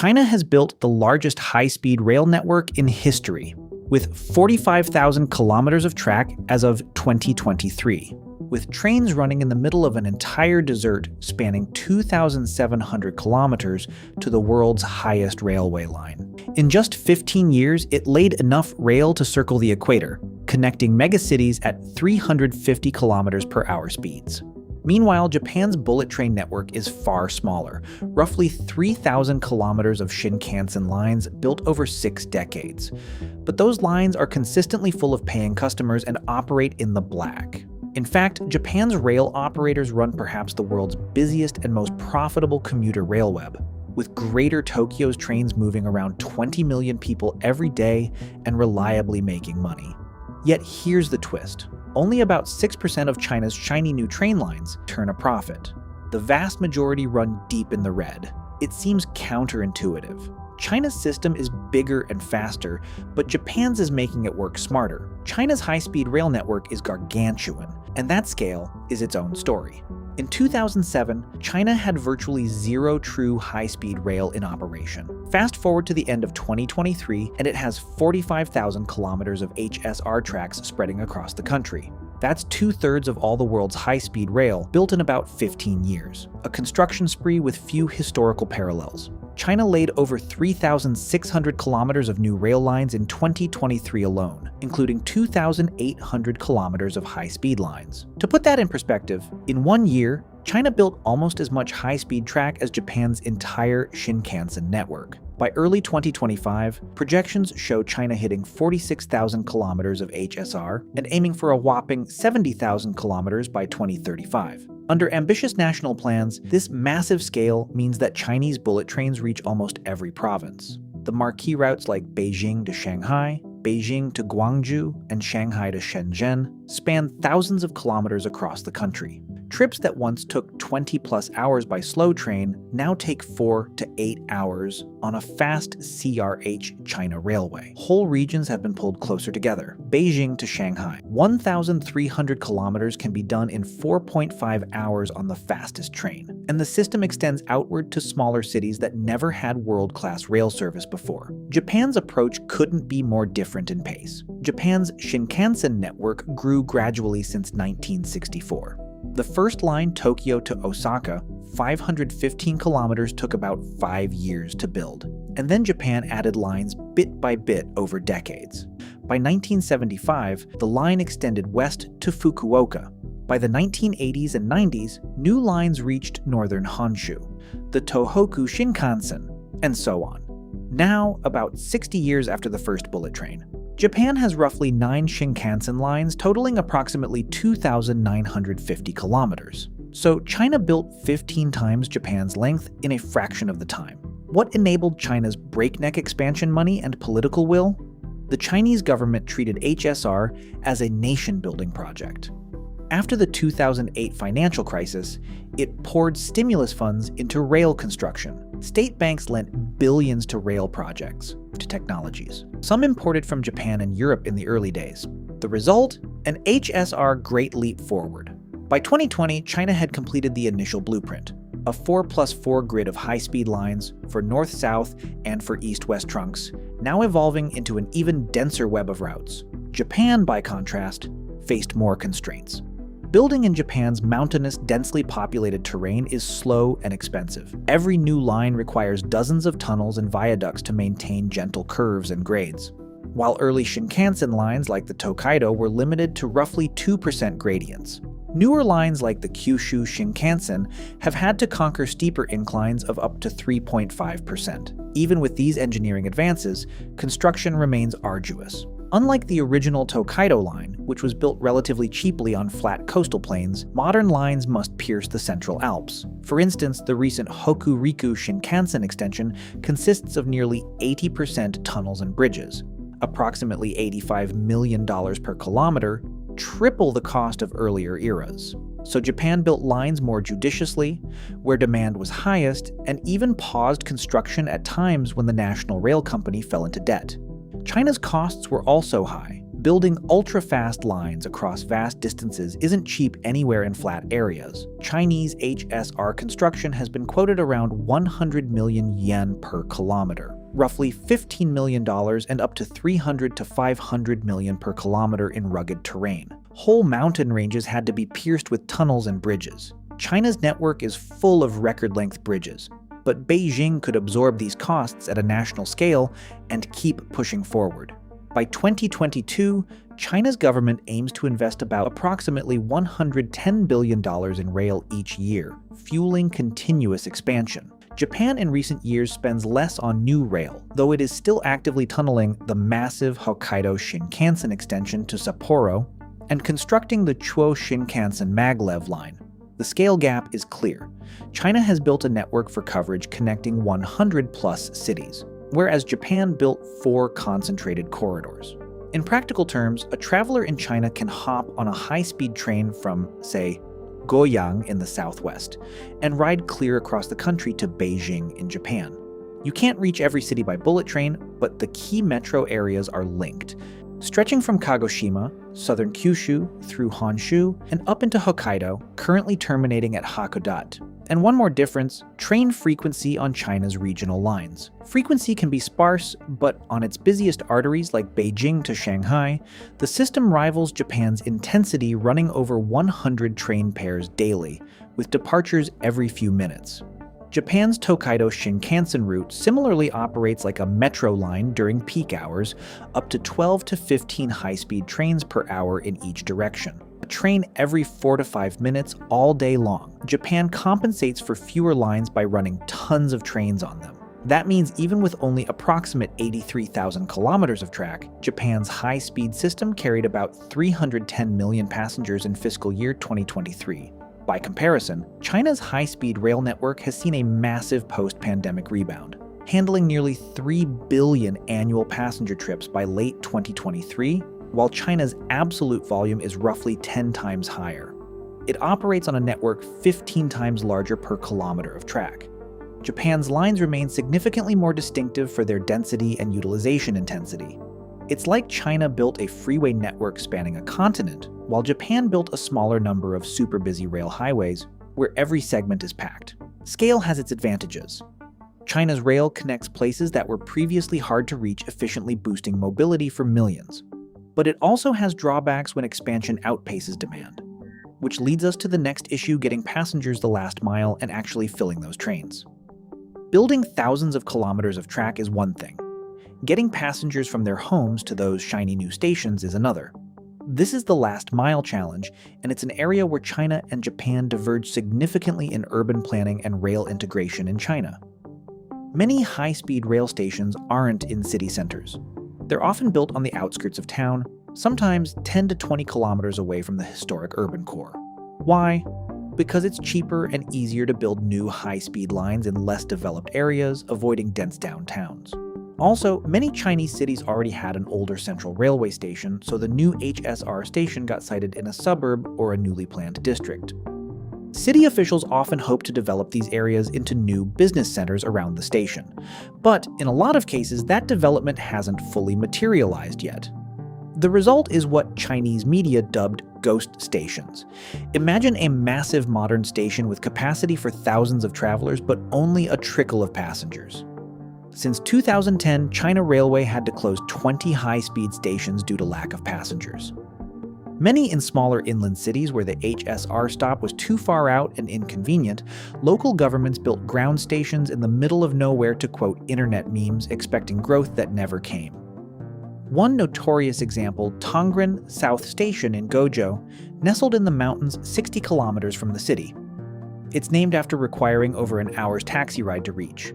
China has built the largest high-speed rail network in history, with 45,000 kilometers of track as of 2023, with trains running in the middle of an entire desert spanning 2,700 kilometers to the world's highest railway line. In just 15 years, it laid enough rail to circle the equator, connecting megacities at 350 kilometers per hour speeds. Meanwhile, Japan's bullet train network is far smaller, roughly 3,000 kilometers of Shinkansen lines built over 6 decades. But those lines are consistently full of paying customers and operate in the black. In fact, Japan's rail operators run perhaps the world's busiest and most profitable commuter rail web, with Greater Tokyo's trains moving around 20 million people every day and reliably making money. Yet here's the twist. Only about 6% of China's shiny new train lines turn a profit. The vast majority run deep in the red. It seems counterintuitive. China's system is bigger and faster, but Japan's is making it work smarter. China's high-speed rail network is gargantuan, and that scale is its own story. In 2007, China had virtually zero true high-speed rail in operation. Fast forward to the end of 2023, and it has 45,000 kilometers of HSR tracks spreading across the country. That's 2/3 of all the world's high-speed rail, built in about 15 years. A construction spree with few historical parallels. China laid over 3,600 kilometers of new rail lines in 2023 alone, including 2,800 kilometers of high-speed lines. To put that in perspective, in 1 year, China built almost as much high-speed track as Japan's entire Shinkansen network. By early 2025, projections show China hitting 46,000 kilometers of HSR and aiming for a whopping 70,000 kilometers by 2035. Under ambitious national plans, this massive scale means that Chinese bullet trains reach almost every province. The marquee routes like Beijing to Shanghai, Beijing to Guangzhou, and Shanghai to Shenzhen span thousands of kilometers across the country. Trips that once took 20+ hours by slow train now take 4 to 8 hours on a fast CRH China railway. Whole regions have been pulled closer together. Beijing to Shanghai. 1,300 kilometers can be done in 4.5 hours on the fastest train. And the system extends outward to smaller cities that never had world-class rail service before. Japan's approach couldn't be more different in pace. Japan's Shinkansen network grew gradually since 1964. The first line, Tokyo to Osaka, 515 kilometers, took about 5 years to build. And then Japan added lines bit by bit over decades. By 1975, the line extended west to Fukuoka. By the 1980s and 90s, new lines reached northern Honshu, the Tohoku Shinkansen, and so on. Now, about 60 years after the first bullet train, Japan has roughly 9 Shinkansen lines totaling approximately 2,950 kilometers. So China built 15 times Japan's length in a fraction of the time. What enabled China's breakneck expansion money and political will? The Chinese government treated HSR as a nation-building project. After the 2008 financial crisis, it poured stimulus funds into rail construction. State banks lent billions to rail projects, to technologies, some imported from Japan and Europe in the early days. The result? An HSR great leap forward. By 2020, China had completed the initial blueprint, a 4+4 grid of high-speed lines for north-south and for east-west trunks, now evolving into an even denser web of routes. Japan, by contrast, faced more constraints. Building in Japan's mountainous, densely populated terrain is slow and expensive. Every new line requires dozens of tunnels and viaducts to maintain gentle curves and grades. While early Shinkansen lines like the Tokaido were limited to roughly 2% gradients. Newer lines like the Kyushu Shinkansen have had to conquer steeper inclines of up to 3.5%. Even with these engineering advances, construction remains arduous. Unlike the original Tokaido line, which was built relatively cheaply on flat coastal plains, modern lines must pierce the Central Alps. For instance, the recent Hokuriku Shinkansen extension consists of nearly 80% tunnels and bridges, approximately $85 million per kilometer, triple the cost of earlier eras. So Japan built lines more judiciously, where demand was highest, and even paused construction at times when the National Rail Company fell into debt. China's costs were also high. Building ultra-fast lines across vast distances isn't cheap anywhere in flat areas. Chinese HSR construction has been quoted around 100 million yen per kilometer, roughly $15 million, and up to 300 to 500 million per kilometer in rugged terrain. Whole mountain ranges had to be pierced with tunnels and bridges. China's network is full of record-length bridges, but Beijing could absorb these costs at a national scale and keep pushing forward. By 2022, China's government aims to invest about approximately $110 billion in rail each year, fueling continuous expansion. Japan in recent years spends less on new rail, though it is still actively tunneling the massive Hokkaido Shinkansen extension to Sapporo and constructing the Chuo Shinkansen maglev line. The scale gap is clear. China has built a network for coverage connecting 100-plus cities, whereas Japan built 4 concentrated corridors. In practical terms, a traveler in China can hop on a high-speed train from, say, Goyang in the southwest, and ride clear across the country to Beijing in Japan. You can't reach every city by bullet train, but the key metro areas are linked, stretching from Kagoshima, southern Kyushu, through Honshu, and up into Hokkaido, currently terminating at Hakodate. And one more difference, train frequency on China's regional lines. Frequency can be sparse, but on its busiest arteries like Beijing to Shanghai, the system rivals Japan's intensity, running over 100 train pairs daily, with departures every few minutes. Japan's Tokaido Shinkansen route similarly operates like a metro line during peak hours, up to 12 to 15 high-speed trains per hour in each direction. A train every 4 to 5 minutes all day long. Japan compensates for fewer lines by running tons of trains on them. That means even with only approximate 83,000 kilometers of track, Japan's high-speed system carried about 310 million passengers in fiscal year 2023. By comparison, China's high-speed rail network has seen a massive post-pandemic rebound, handling nearly 3 billion annual passenger trips by late 2023, while China's absolute volume is roughly 10 times higher. It operates on a network 15 times larger per kilometer of track. Japan's lines remain significantly more distinctive for their density and utilization intensity. It's like China built a freeway network spanning a continent, while Japan built a smaller number of super busy rail highways where every segment is packed. Scale has its advantages. China's rail connects places that were previously hard to reach, efficiently boosting mobility for millions. But it also has drawbacks when expansion outpaces demand, which leads us to the next issue: getting passengers the last mile and actually filling those trains. Building thousands of kilometers of track is one thing. Getting passengers from their homes to those shiny new stations is another. This is the last mile challenge, and it's an area where China and Japan diverge significantly in urban planning and rail integration in China. Many high-speed rail stations aren't in city centers. They're often built on the outskirts of town, sometimes 10 to 20 kilometers away from the historic urban core. Why? Because it's cheaper and easier to build new high-speed lines in less developed areas, avoiding dense downtowns. Also, many Chinese cities already had an older central railway station, so the new HSR station got sited in a suburb or a newly planned district. City officials often hope to develop these areas into new business centers around the station, but in a lot of cases that development hasn't fully materialized yet. The result is what Chinese media dubbed ghost stations. Imagine a massive modern station with capacity for thousands of travelers but only a trickle of passengers. Since 2010, China Railway had to close 20 high-speed stations due to lack of passengers. Many in smaller inland cities where the HSR stop was too far out and inconvenient, local governments built ground stations in the middle of nowhere to quote internet memes, expecting growth that never came. One notorious example, Tongren South Station in Guizhou, nestled in the mountains 60 kilometers from the city. It's named after requiring over an hour's taxi ride to reach.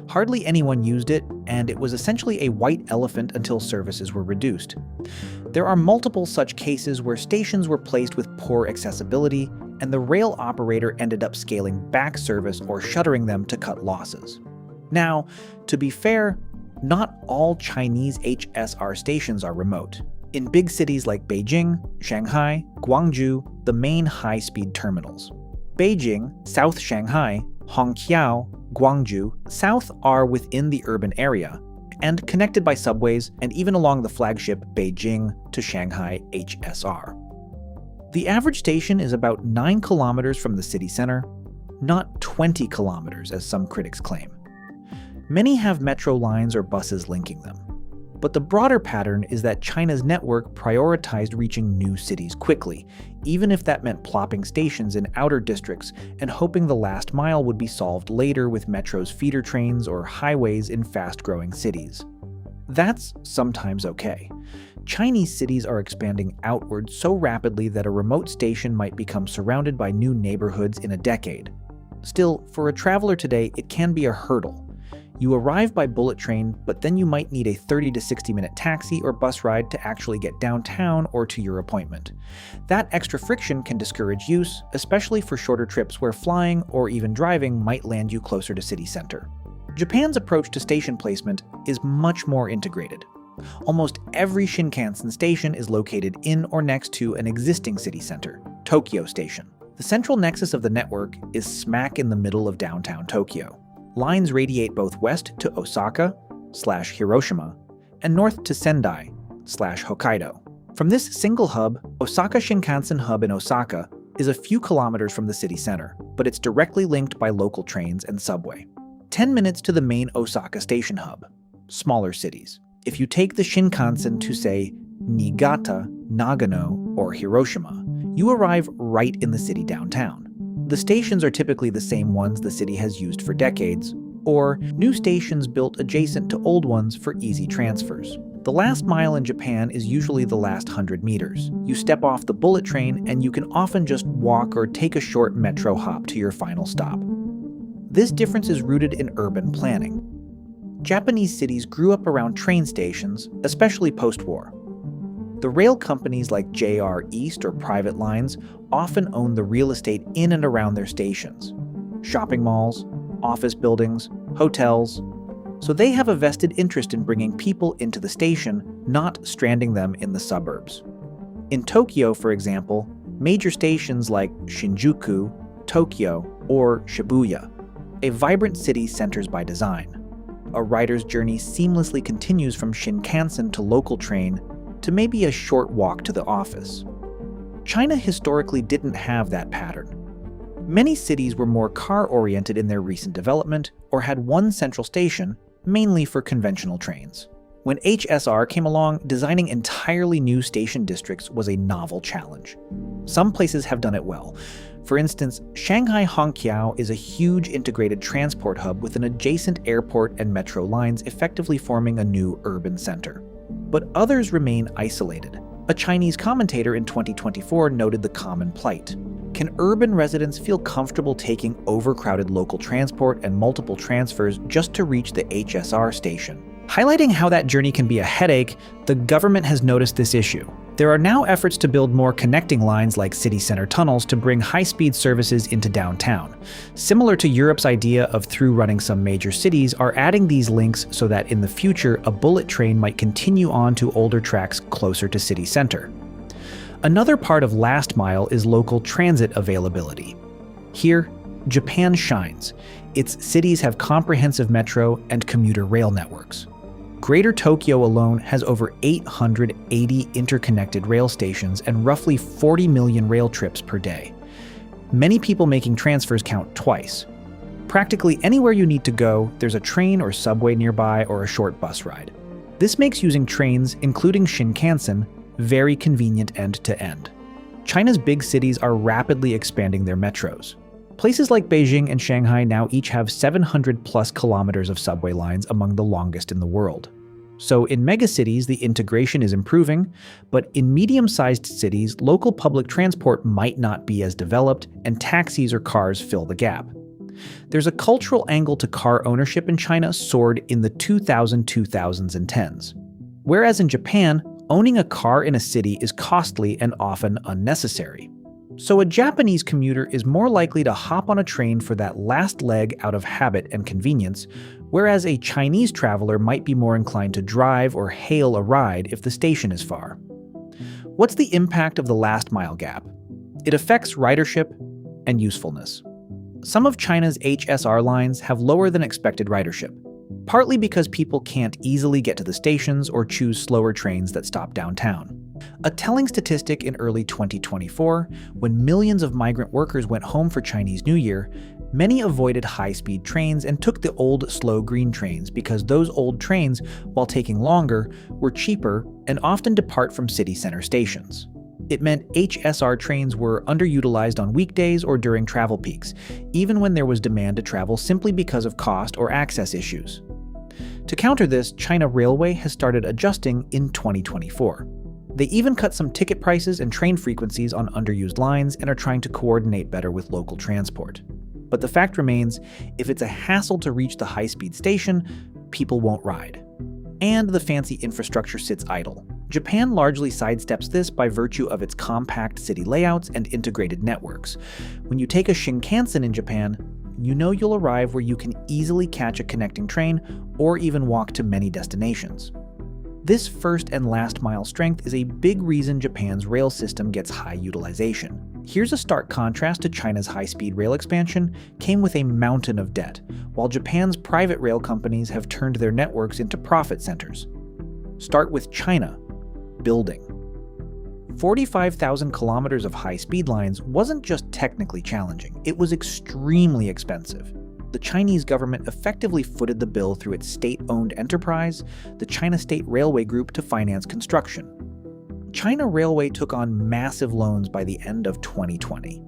Hardly anyone used it, and it was essentially a white elephant until services were reduced. There are multiple such cases where stations were placed with poor accessibility, and the rail operator ended up scaling back service or shuttering them to cut losses. Now, to be fair, not all Chinese HSR stations are remote. In big cities like Beijing, Shanghai, Guangzhou, the main high-speed terminals. Beijing, South Shanghai, Hongqiao, Guangzhou, South are within the urban area, and connected by subways and even along the flagship Beijing to Shanghai HSR. The average station is about 9 kilometers from the city center, not 20 kilometers as some critics claim. Many have metro lines or buses linking them. But the broader pattern is that China's network prioritized reaching new cities quickly, even if that meant plopping stations in outer districts and hoping the last mile would be solved later with metro's feeder trains or highways in fast-growing cities. That's sometimes okay. Chinese cities are expanding outward so rapidly that a remote station might become surrounded by new neighborhoods in a decade. Still, for a traveler today, it can be a hurdle. You arrive by bullet train, but then you might need a 30 to 60-minute taxi or bus ride to actually get downtown or to your appointment. That extra friction can discourage use, especially for shorter trips where flying or even driving might land you closer to city center. Japan's approach to station placement is much more integrated. Almost every Shinkansen station is located in or next to an existing city center, Tokyo Station. The central nexus of the network is smack in the middle of downtown Tokyo. Lines radiate both west to Osaka/Hiroshima and north to Sendai/Hokkaido. From this single hub, Osaka Shinkansen Hub in Osaka is a few kilometers from the city center, but it's directly linked by local trains and subway. 10 minutes to the main Osaka Station hub. Smaller cities. If you take the Shinkansen to, say, Niigata, Nagano, or Hiroshima, you arrive right in the city downtown. The stations are typically the same ones the city has used for decades, or new stations built adjacent to old ones for easy transfers. The last mile in Japan is usually the last 100 meters. You step off the bullet train and you can often just walk or take a short metro hop to your final stop. This difference is rooted in urban planning. Japanese cities grew up around train stations, especially post-war. The rail companies like JR East or private lines often own the real estate in and around their stations. Shopping malls, office buildings, hotels. So they have a vested interest in bringing people into the station, not stranding them in the suburbs. In Tokyo, for example, major stations like Shinjuku, Tokyo, or Shibuya. A vibrant city centers by design. A rider's journey seamlessly continues from Shinkansen to local train to maybe a short walk to the office. China historically didn't have that pattern. Many cities were more car-oriented in their recent development or had one central station, mainly for conventional trains. When HSR came along, designing entirely new station districts was a novel challenge. Some places have done it well. For instance, Shanghai Hongqiao is a huge integrated transport hub with an adjacent airport and metro lines effectively forming a new urban center. But others remain isolated. A Chinese commentator in 2024 noted the common plight. Can urban residents feel comfortable taking overcrowded local transport and multiple transfers just to reach the HSR station? Highlighting how that journey can be a headache, the government has noticed this issue. There are now efforts to build more connecting lines like city center tunnels to bring high-speed services into downtown. Similar to Europe's idea of through running some major cities are adding these links so that in the future a bullet train might continue on to older tracks closer to city center. Another part of last mile is local transit availability. Here, Japan shines. Its cities have comprehensive metro and commuter rail networks. Greater Tokyo alone has over 880 interconnected rail stations and roughly 40 million rail trips per day. Many people making transfers count twice. Practically anywhere you need to go, there's a train or subway nearby or a short bus ride. This makes using trains, including Shinkansen, very convenient end-to-end. China's big cities are rapidly expanding their metros. Places like Beijing and Shanghai now each have 700-plus kilometers of subway lines, among the longest in the world. So in megacities, the integration is improving, but in medium-sized cities, local public transport might not be as developed, and taxis or cars fill the gap. There's a cultural angle to car ownership in China soared in the 2010s. Whereas in Japan, owning a car in a city is costly and often unnecessary. So a Japanese commuter is more likely to hop on a train for that last leg out of habit and convenience, whereas a Chinese traveler might be more inclined to drive or hail a ride if the station is far. What's the impact of the last mile gap? It affects ridership and usefulness. Some of China's HSR lines have lower than expected ridership. partly because people can't easily get to the stations or choose slower trains that stop downtown. A telling statistic in early 2024, when millions of migrant workers went home for Chinese New Year, many avoided high-speed trains and took the old slow green trains because those old trains, while taking longer, were cheaper and often depart from city center stations. It meant HSR trains were underutilized on weekdays or during travel peaks, even when there was demand to travel simply because of cost or access issues. To counter this, China Railway has started adjusting in 2024. They even cut some ticket prices and train frequencies on underused lines and are trying to coordinate better with local transport. But the fact remains, if it's a hassle to reach the high-speed station, people won't ride. And the fancy infrastructure sits idle. Japan largely sidesteps this by virtue of its compact city layouts and integrated networks. When you take a Shinkansen in Japan, you know you'll arrive where you can easily catch a connecting train or even walk to many destinations. This first and last mile strength is a big reason Japan's rail system gets high utilization. Here's a stark contrast to China's high-speed rail expansion came with a mountain of debt, while Japan's private rail companies have turned their networks into profit centers. Start with China. Building. 45,000 kilometers of high-speed lines wasn't just technically challenging, it was extremely expensive. The Chinese government effectively footed the bill through its state-owned enterprise, the China State Railway Group, to finance construction. China Railway took on massive loans by the end of 2020.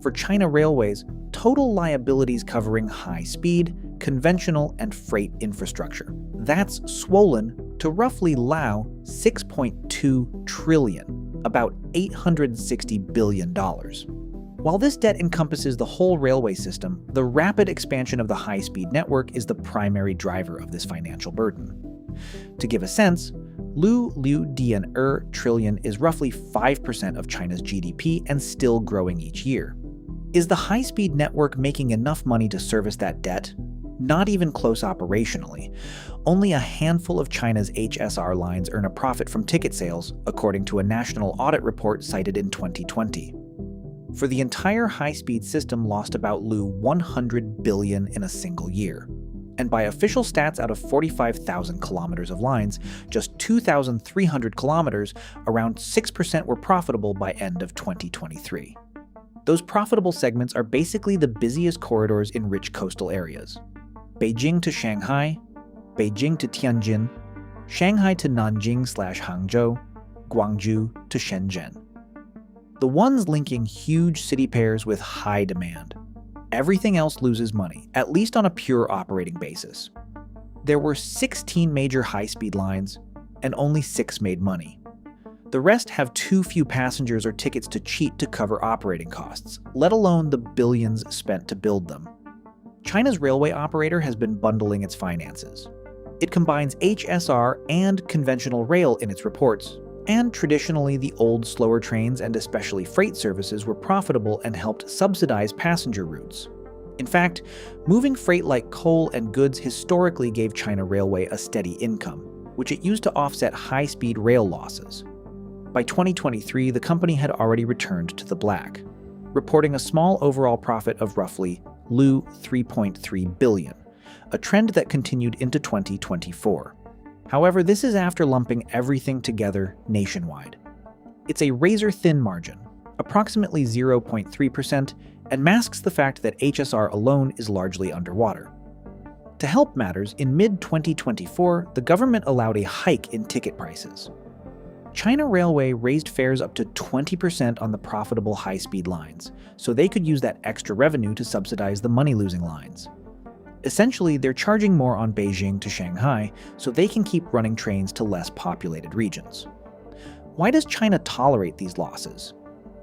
For China Railways, total liabilities covering high-speed, conventional, and freight infrastructure. That's swollen to roughly Lao 6.2 trillion, about $860 billion. While this debt encompasses the whole railway system, the rapid expansion of the high-speed network is the primary driver of this financial burden. To give a sense, Liu Dian trillion is roughly 5% of China's GDP and still growing each year. Is the high-speed network making enough money to service that debt? Not even close operationally. Only a handful of China's HSR lines earn a profit from ticket sales, according to a national audit report cited in 2020. For the entire high-speed system lost about $100 billion in a single year. And by official stats, out of 45,000 kilometers of lines, just 2,300 kilometers, around 6% were profitable by end of 2023. Those profitable segments are basically the busiest corridors in rich coastal areas. Beijing to Shanghai, Beijing to Tianjin, Shanghai to Nanjing/Hangzhou, Guangzhou to Shenzhen. The ones linking huge city pairs with high demand. Everything else loses money, at least on a pure operating basis. There were 16 major high-speed lines, and only 6 made money. The rest have too few passengers or tickets to cheat to cover operating costs, let alone the billions spent to build them. China's railway operator has been bundling its finances. It combines HSR and conventional rail in its reports, and traditionally the old slower trains and especially freight services were profitable and helped subsidize passenger routes. In fact, moving freight like coal and goods historically gave China Railway a steady income, which it used to offset high-speed rail losses. By 2023, the company had already returned to the black, reporting a small overall profit of roughly $3.3 billion, a trend that continued into 2024. However, this is after lumping everything together nationwide. It's a razor-thin margin, approximately 0.3%, and masks the fact that HSR alone is largely underwater. To help matters, in mid-2024, the government allowed a hike in ticket prices. China Railway raised fares up to 20% on the profitable high-speed lines, so they could use that extra revenue to subsidize the money-losing lines. Essentially, they're charging more on Beijing to Shanghai so they can keep running trains to less populated regions. Why does China tolerate these losses?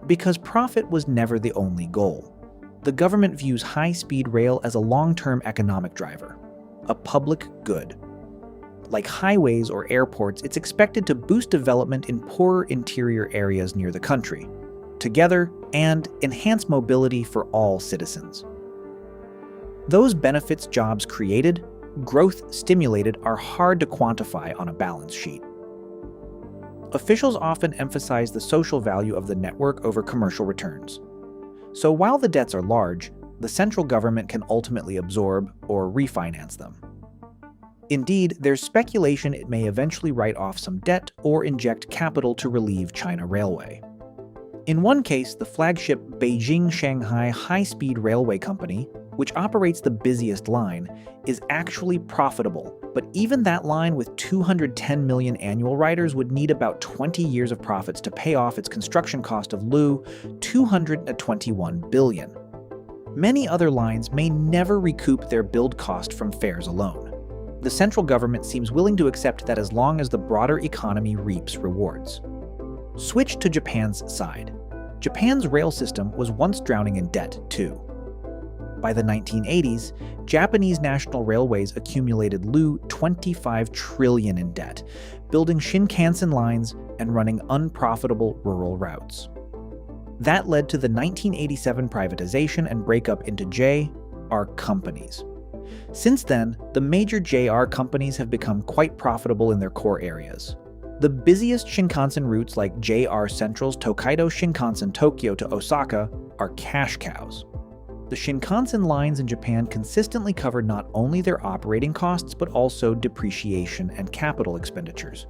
Because profit was never the only goal. The government views high-speed rail as a long-term economic driver, a public good. Like highways or airports, it's expected to boost development in poorer interior areas near the country, together, and enhance mobility for all citizens. Those benefits jobs created, growth stimulated, are hard to quantify on a balance sheet. Officials often emphasize the social value of the network over commercial returns. So while the debts are large, the central government can ultimately absorb or refinance them. Indeed, there's speculation it may eventually write off some debt or inject capital to relieve China Railway. In one case, the flagship Beijing-Shanghai High-Speed Railway Company, which operates the busiest line, is actually profitable, but even that line with 210 million annual riders would need about 20 years of profits to pay off its construction cost of Lu, 221 billion. Many other lines may never recoup their build cost from fares alone. The central government seems willing to accept that as long as the broader economy reaps rewards. Switch to Japan's side. Japan's rail system was once drowning in debt, too. By the 1980s, Japanese national railways accumulated Lu 25 trillion in debt, building Shinkansen lines and running unprofitable rural routes. That led to the 1987 privatization and breakup into JR companies. Since then, the major JR companies have become quite profitable in their core areas. The busiest Shinkansen routes like JR Central's Tokaido Shinkansen Tokyo to Osaka are cash cows. The Shinkansen lines in Japan consistently cover not only their operating costs but also depreciation and capital expenditures.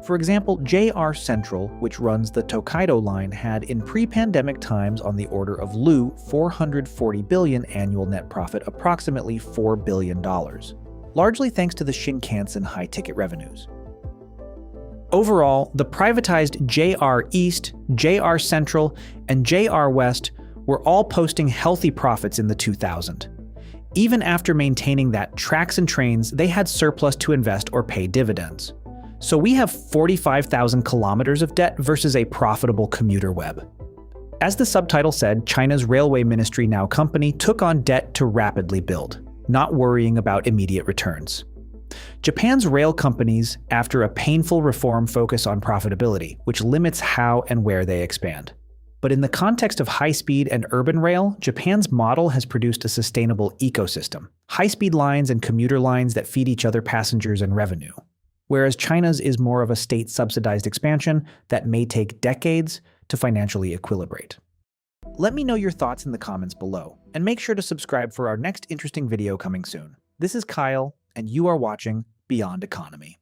For example, JR Central, which runs the Tokaido line, had in pre-pandemic times on the order of Lu 440 billion annual net profit, approximately $4 billion, largely thanks to the Shinkansen high-ticket revenues. Overall, the privatized JR East, JR Central, and JR West were all posting healthy profits in the 2000s. Even after maintaining that tracks and trains, they had surplus to invest or pay dividends. So we have 45,000 kilometers of debt versus a profitable commuter web. As the subtitle said, China's railway ministry now company took on debt to rapidly build, not worrying about immediate returns. Japan's rail companies, after a painful reform, focus on profitability, which limits how and where they expand. But in the context of high-speed and urban rail, Japan's model has produced a sustainable ecosystem, high-speed lines and commuter lines that feed each other passengers and revenue. Whereas China's is more of a state-subsidized expansion that may take decades to financially equilibrate. Let me know your thoughts in the comments below, and make sure to subscribe for our next interesting video coming soon. This is Kyle, and you are watching Beyond Economy.